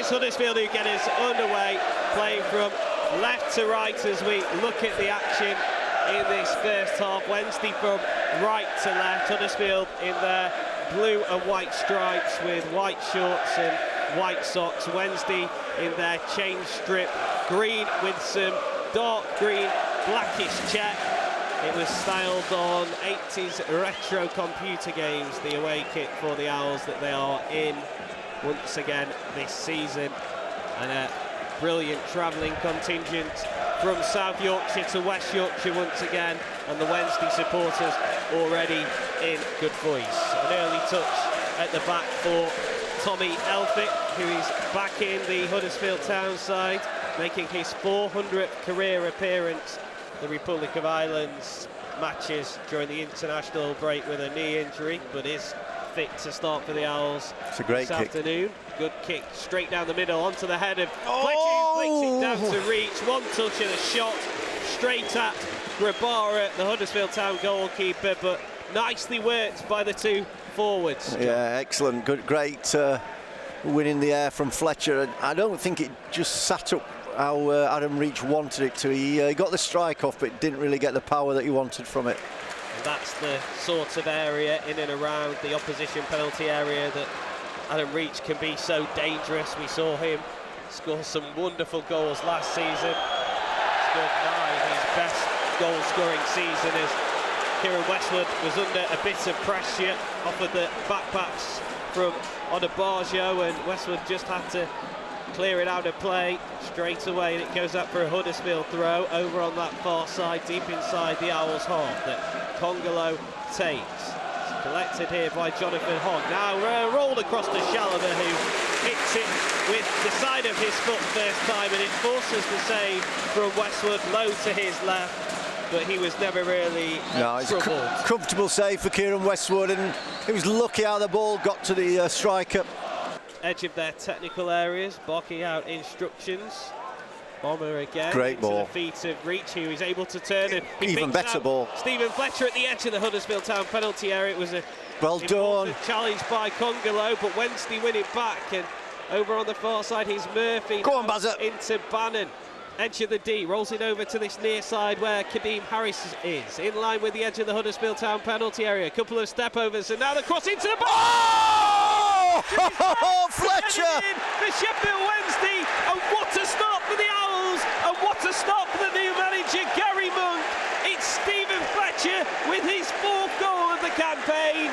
it's Huddersfield who get us underway, playing from left to right as we look at the action in this first half. Wednesday from right to left. Huddersfield in their blue and white stripes with white shorts and white socks. Wednesday in their change strip green with some dark green blackish check. It was styled on 80s retro computer games, the away kit for the Owls that they are in once again this season. And a brilliant travelling contingent from South Yorkshire to West Yorkshire once again, and the Wednesday supporters already in good voice. An early touch at the back for Tommy Elphick, who is back in the Huddersfield Town side, making his 400th career appearance in the Republic of Ireland's matches during the international break with a knee injury, but is fit to start for the Owls. It's a great this kick. Afternoon. Good kick straight down the middle onto the head of Fletcher, who flicks it down to reach. One touch and a shot straight at Grabara, the Huddersfield Town goalkeeper, but nicely worked by the two forwards. Yeah, excellent. Good, great win in the air from Fletcher. I don't think it just sat up how Adam Reach wanted it to. He got the strike off, but didn't really get the power that he wanted from it. And that's the sort of area in and around the opposition penalty area that Adam Reach can be so dangerous. We saw him score some wonderful goals last season. Scored 9, his best goal-scoring season, as Kieran Westwood was under a bit of pressure off of the backpacks from Odebajo, and Westwood just had to clear it out of play straight away, and it goes up for a Huddersfield throw over on that far side, deep inside the Owls' half, that Congolo takes. It's collected here by Jonathan Hogg. Now rolled across to Chalobah, who hits it with the side of his foot first time, and it forces the save from Westwood low to his left, but he was never really troubled. Comfortable save for Kieran Westwood, and he was lucky how the ball got to the striker. Edge of their technical areas, barking out instructions. Bomber again. Great ball. To the feet of Reach, who is able to turn, and he even better ball. Stephen Fletcher at the edge of the Huddersfield Town penalty area. It was a well done challenge by Congolo, but Wednesday win it back, and over on the far side he's Murphy. Go on, Bazza. Into Bannon. Edge of the D, rolls it over to this near side where Kadeem Harris is, in line with the edge of the Huddersfield Town penalty area. A couple of step overs, and now the cross into the box. Oh, Fletcher! For Sheffield Wednesday, and what a start for the Owls, and what a start for the new manager, Garry Monk. It's Stephen Fletcher with his 4th goal of the campaign.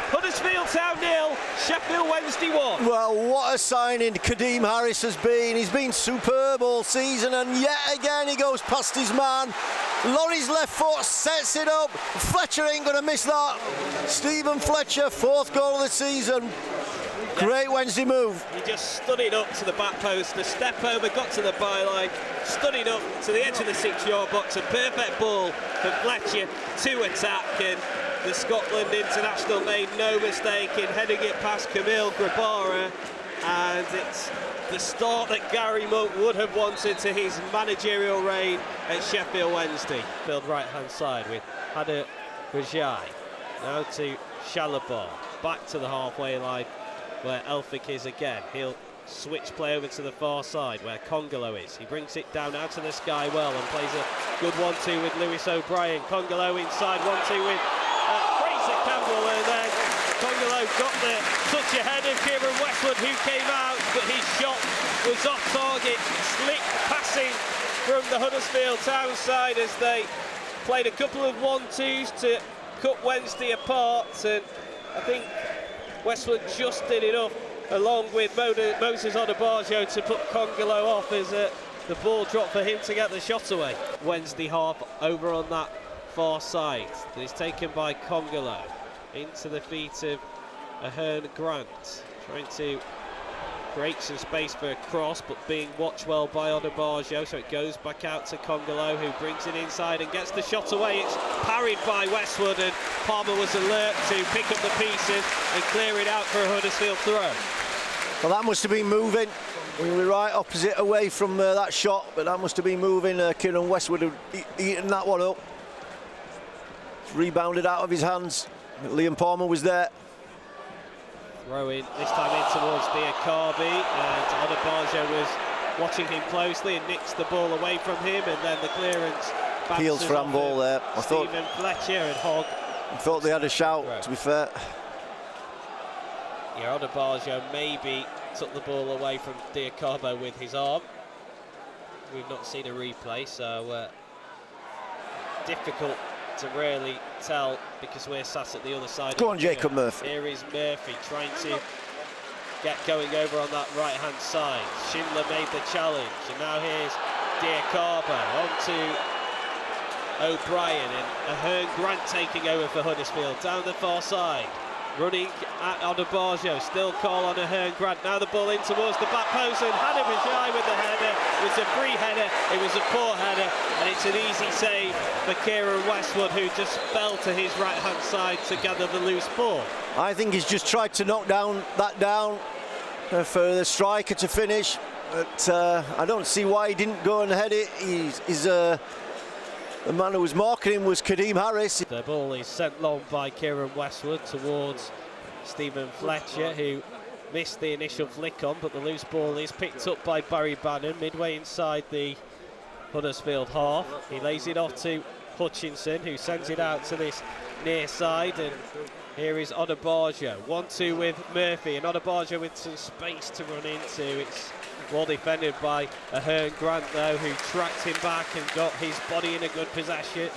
Huddersfield Town 0, Sheffield Wednesday 1. Well, what a signing Kadeem Harris has been. He's been superb all season, and yet again he goes past his man. Laurie's left foot sets it up. Fletcher ain't going to miss that. Stephen Fletcher, 4th goal of the season. Great Wednesday move. He just stood it up to the back post, the step over, got to the byline, stood it up to the edge of the 6-yard box, a perfect ball for Fletcher to attack, and the Scotland international made no mistake in heading it past Camille Grabara, and it's the start that Garry Monk would have wanted to his managerial reign at Sheffield Wednesday. Field right-hand side with Hada Rajai, now to Chalobah, back to the halfway line where Elphick is again. He'll switch play over to the far side where Congolo is. He brings it down out to the sky well and plays a good 1-2 with Lewis O'Brien. Congolo inside 1-2 with Fraser Campbell, and then Congolo got the touch ahead of Kieran Westwood, who came out, but his shot was off target. Slick passing from the Huddersfield Town side as they played a couple of 1-2s to cut Wednesday apart, and I think Westwood just did enough along with Moses Odebajo to put Congolo off as the ball dropped for him to get the shot away. Wednesday half over on that far side. It's taken by Congolo into the feet of Ahern Grant, trying to create some space for a cross, but being watched well by Odebajo, so it goes back out to Congolo, who brings it inside and gets the shot away. It's parried by Westwood, and Palmer was alert to pick up the pieces and clear it out for a Huddersfield throw. Well, that must have been moving. We were right opposite away from that shot, but that must have been moving. Kieran Westwood had eaten that one up. It's rebounded out of his hands. Liam Palmer was there. Throw in, this time in towards Diakabi, and Onabajo was watching him closely and nicks the ball away from him, and then the clearance Peels for handball there. I thought Stephen Fletcher and Hogg. I thought they had a shout, to be fair. Yeah, Onabajo maybe took the ball away from Diakabi with his arm. We've not seen a replay, so difficult to really tell because we're sat at the other side. Go on, Jacob Murphy. Here is Murphy trying to get going over on that right-hand side. Schindler made the challenge, and now here's Diakabi on to O'Brien, and Ahern Grant taking over for Huddersfield down the far side. Running at Onabajo, still call on Ahern Grant. Now the ball in towards the back post, and Hannah Vijay with the header. It was a free header, it was a poor header, and it's an easy save for Kieran Westwood, who just fell to his right-hand side to gather the loose ball. I think he's just tried to knock that down for the striker to finish, but I don't see why he didn't go and head it. The man who was marking him was Kadeem Harris. The ball is sent long by Kieran Westwood towards Stephen Fletcher, who missed the initial flick on, but the loose ball is picked up by Barry Bannon midway inside the Huddersfield half. He lays it off to Hutchinson, who sends it out to this near side, and here is Onabajo. 1-2 with Murphy, and Onabajo with some space to run into. It's well defended by Ahern Grant, though, who tracked him back and got his body in a good position,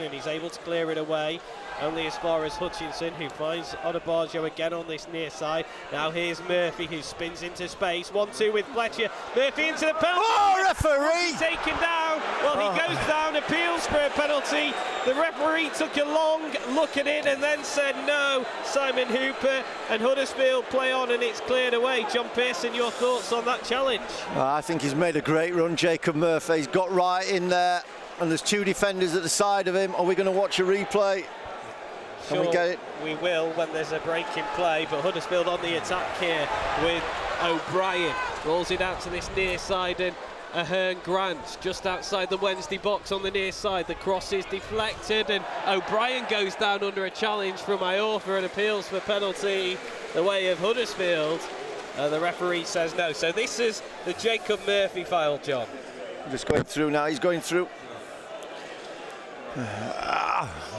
and he's able to clear it away. Only as far as Hutchinson, who finds Onabajo again on this near side. Now here's Murphy, who spins into space. 1-2 with Fletcher. Murphy into the penalty. Oh, referee! Taken down. Well, he goes down, appeals for a penalty. The referee took a long look at it and then said no. Simon Hooper, and Huddersfield play on, and it's cleared away. John Pearson, your thoughts on that challenge? I think he's made a great run, Jacob Murphy. He's got right in there, and there's two defenders at the side of him. Are we going to watch a replay? Can we get it? We will when there's a break in play, but Huddersfield on the attack here with O'Brien. Rolls it out to this near side, and Ahern Grant just outside the Wednesday box on the near side. The cross is deflected, and O'Brien goes down under a challenge from Iorfa and appeals for penalty the way of Huddersfield. The referee says no. So this is the Jacob Murphy foul, John. Just going through now. He's going through.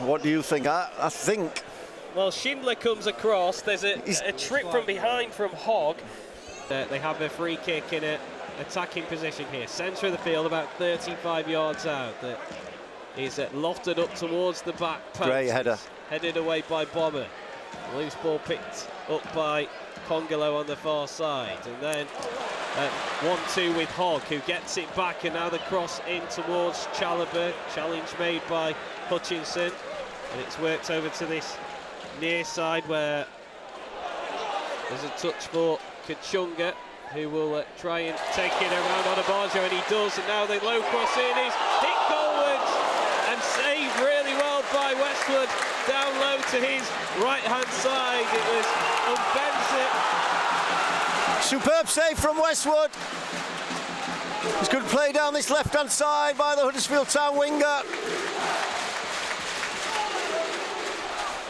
What do you think? I think. Well, Schindler comes across. There's a trip from behind from Hogg. They have a free kick in an attacking position here. Centre of the field, about 35 yards out. That is lofted up towards the back post. Great header. Headed away by Bomber. Loose ball picked up by Congolo on the far side. And then 1-2 with Hogg, who gets it back, and now the cross in towards Chalobah. Challenge made by Hutchinson, and it's worked over to this near side where there's a touch for Kachunga, who will try and take it around Onabajo, and he does, and now the low cross in is hit goalwards and saved really well by Westwood down low to his right hand side. It was offensive. Superb save from Westwood. It's good play down this left-hand side by the Huddersfield Town winger.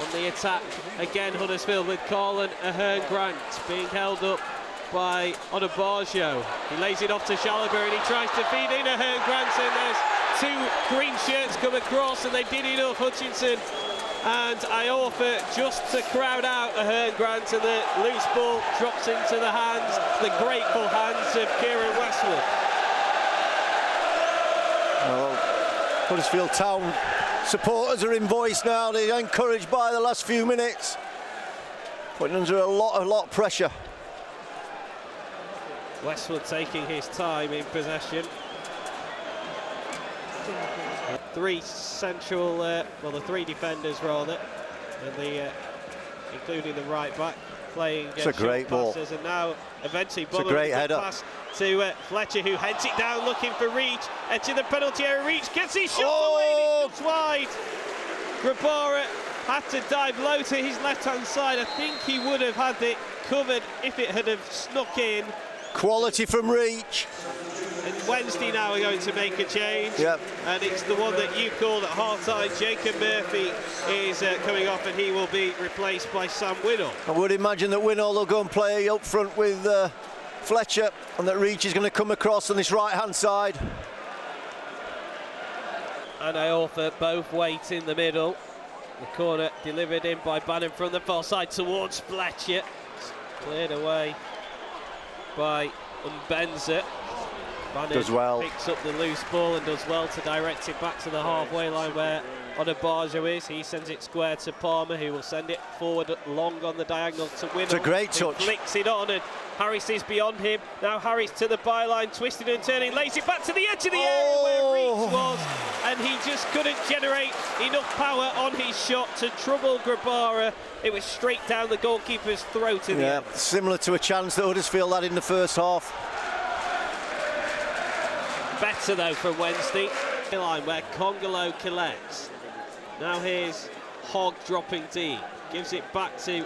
On the attack again, Huddersfield with Colin Ahern Grant being held up by Onabajo. He lays it off to Chalobah, and he tries to feed in Ahern Grant, and there's two green shirts come across, and they did enough. Hutchinson and Iorfa just to crowd out Ahern Grant, and the loose ball drops into the hands, the grateful hands of Kieran Westwood. Well, Huddersfield Town supporters are in voice now. They're encouraged by the last few minutes, putting under a lot of pressure. Westwood taking his time in possession. Three central, well, the three defenders rather, and including the right back, playing. It's a great ball. And now eventually, it's a great header. Pass to Fletcher, who heads it down looking for reach. Edge of the penalty area, reach, gets his shot away, and it's wide. Grabara had to dive low to his left-hand side. I think he would have had it covered if it had have snuck in. Quality from reach. And Wednesday now are going to make a change. Yep. And it's the one that you called at half-time. Jacob Murphy is coming off, and he will be replaced by Sam Winnall. I would imagine that Winnall will go and play up front with Fletcher, and that Reach is going to come across on this right-hand side. And Iorfa both wait in the middle. The corner delivered in by Bannon from the far side towards Fletcher. Cleared away by Mbenza. Bannon does well. Picks up the loose ball and does well to direct it back to the halfway line where Onabajo is. He sends it square to Palmer, who will send it forward long on the diagonal to Winnall. It's a great touch. Flicks it on, and Harris is beyond him. Now Harris to the byline, twisting and turning, lays it back to the edge of the area where Reach was, and he just couldn't generate enough power on his shot to trouble Grabara. It was straight down the goalkeeper's throat in the end. Similar to a chance that Huddersfield had in the first half. Better though from Wednesday. Line where Congolo collects. Now here's Hogg dropping deep. Gives it back to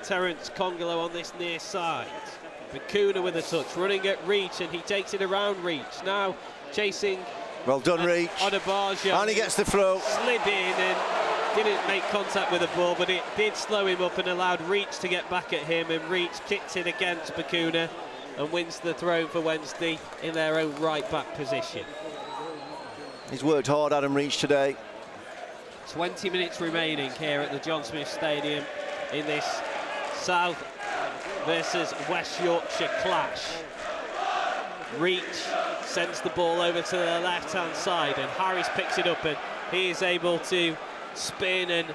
Terence Congolo on this near side. Bakuna with a touch, running at Reach, and he takes it around Reach. Now chasing. Well done, Reach. Onabajo. And he gets the throw. Slid in and didn't make contact with the ball, but it did slow him up and allowed Reach to get back at him, and Reach kicks it against Bakuna and wins the throw for Wednesday in their own right-back position. He's worked hard, Adam Reach, today. 20 minutes remaining here at the John Smith Stadium in this South versus West Yorkshire clash. Reach sends the ball over to the left-hand side, and Harris picks it up, and he is able to spin and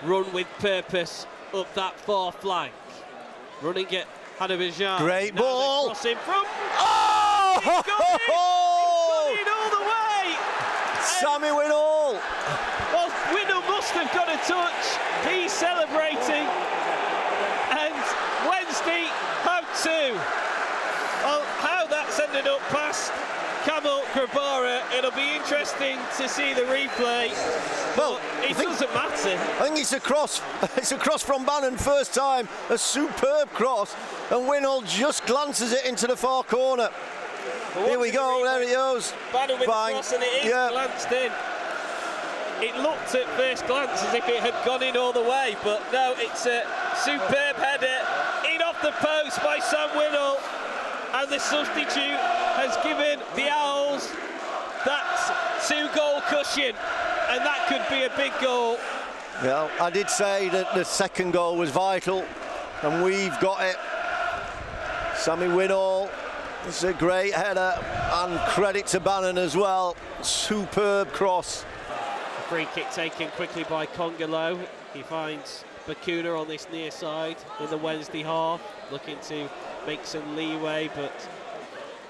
run with purpose up that far flank. Running at Huddersfield. Great ball. Crossing from. Oh! He's got it all the way. Sammy Winnall. Well, Winnall must have got a touch. He's celebrating, and Wednesday have two. Well, how that's ended up past Kamil Grabara, it'll be interesting to see the replay. Well, it doesn't matter. I think it's a cross. It's a cross from Bannon first time. A superb cross, and Winnall just glances it into the far corner. Here we go. There he goes. Bannon with Bang. the cross, and it is glanced in. It looked at first glance as if it had gone in all the way, but no, it's a superb header in off the post by Sam Winnall, and the substitute has given the Owls that two-goal cushion, and that could be a big goal. Well, I did say that the second goal was vital, and we've got it. Sammy Winnall, it's a great header, and credit to Bannon as well. Superb cross. Free kick taken quickly by Congolo. He finds Bakuna on this near side in the Wednesday half, looking to make some leeway, but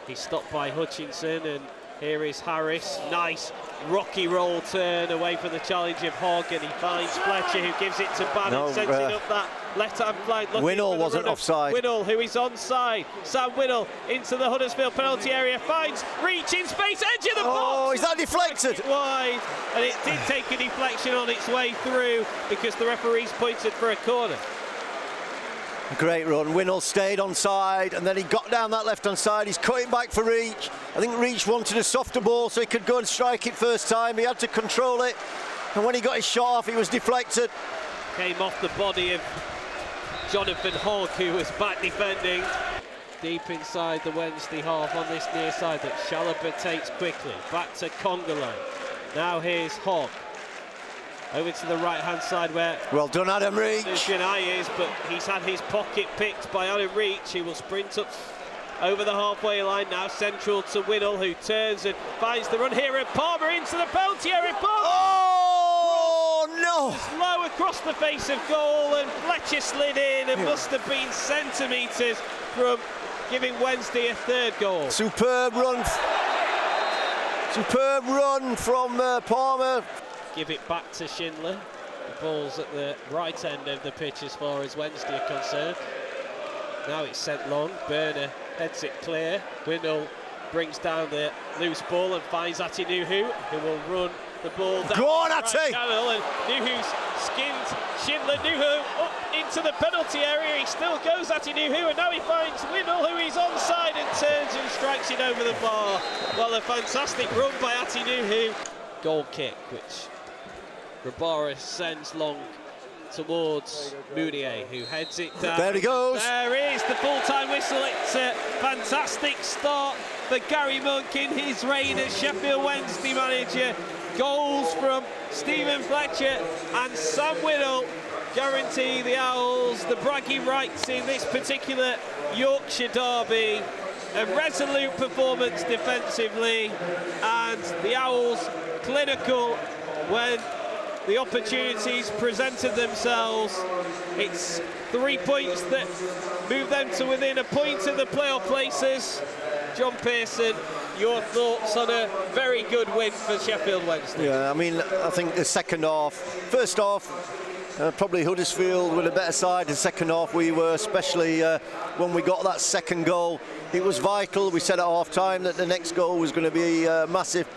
he's stopped by Hutchinson, and here is Harris. Nice rocky roll turn away from the challenge of Hogg, and he finds Fletcher, who gives it to Bannon, sends it up that left-hand flank. Winnall wasn't offside. Winnall, who is onside. Sam Winnall into the Huddersfield penalty area, finds Reach in space, edge of the box. Oh, is that deflected? Wide, and it did take a deflection on its way through because the referee's pointed for a corner. A great run. Winnall stayed on side, and then he got down that left-hand side. He's cutting back for Reach. I think Reach wanted a softer ball so he could go and strike it first time. He had to control it, and when he got his shot off, he was deflected. Came off the body of Jonathan Hogg, who was back defending. Deep inside the Wednesday half on this near side that Chalobah takes quickly. Back to Congolo. Now here's Hogg. Over to the right-hand side where... Well done, Adam Reach. Is, but he's had his pocket picked by Adam Reach. He will sprint up over the halfway line now, central to Winnall, who turns and finds the run here, and Palmer into the penalty area. Palmer! Oh, no! Low across the face of goal, and Fletcher slid in and must have been centimetres from giving Wednesday a third goal. Superb run. Superb run from Palmer. Give it back to Schindler. The ball's at the right end of the pitch as far as Wednesday are concerned. Now it's sent long. Burner heads it clear. Winnall brings down the loose ball and finds Atinuhu, who will run the ball down. Go on, Ati! And Nuhu's skinned Schindler. Nuhu up into the penalty area. He still goes Atinuhu, and now he finds Winnall, who is onside and turns and strikes deflection over the bar. Well, a fantastic run by Atinuhu. Goal kick, which Grabara sends long towards Mounier, who heads it down. There he goes. There is the full-time whistle. It's a fantastic start for Garry Monk in his reign as Sheffield Wednesday manager. Goals from Stephen Fletcher and Sam Whittle guarantee the Owls the bragging rights in this particular Yorkshire derby. A resolute performance defensively, and the Owls clinical when the opportunities presented themselves. It's 3 points that move them to within a point of the playoff places. John Pearson, your thoughts on a very good win for Sheffield Wednesday? Yeah, I mean, I think the second half, first half, probably Huddersfield were the better side. The second half we were, especially when we got that second goal. It was vital. We said at half time that the next goal was going to be massive.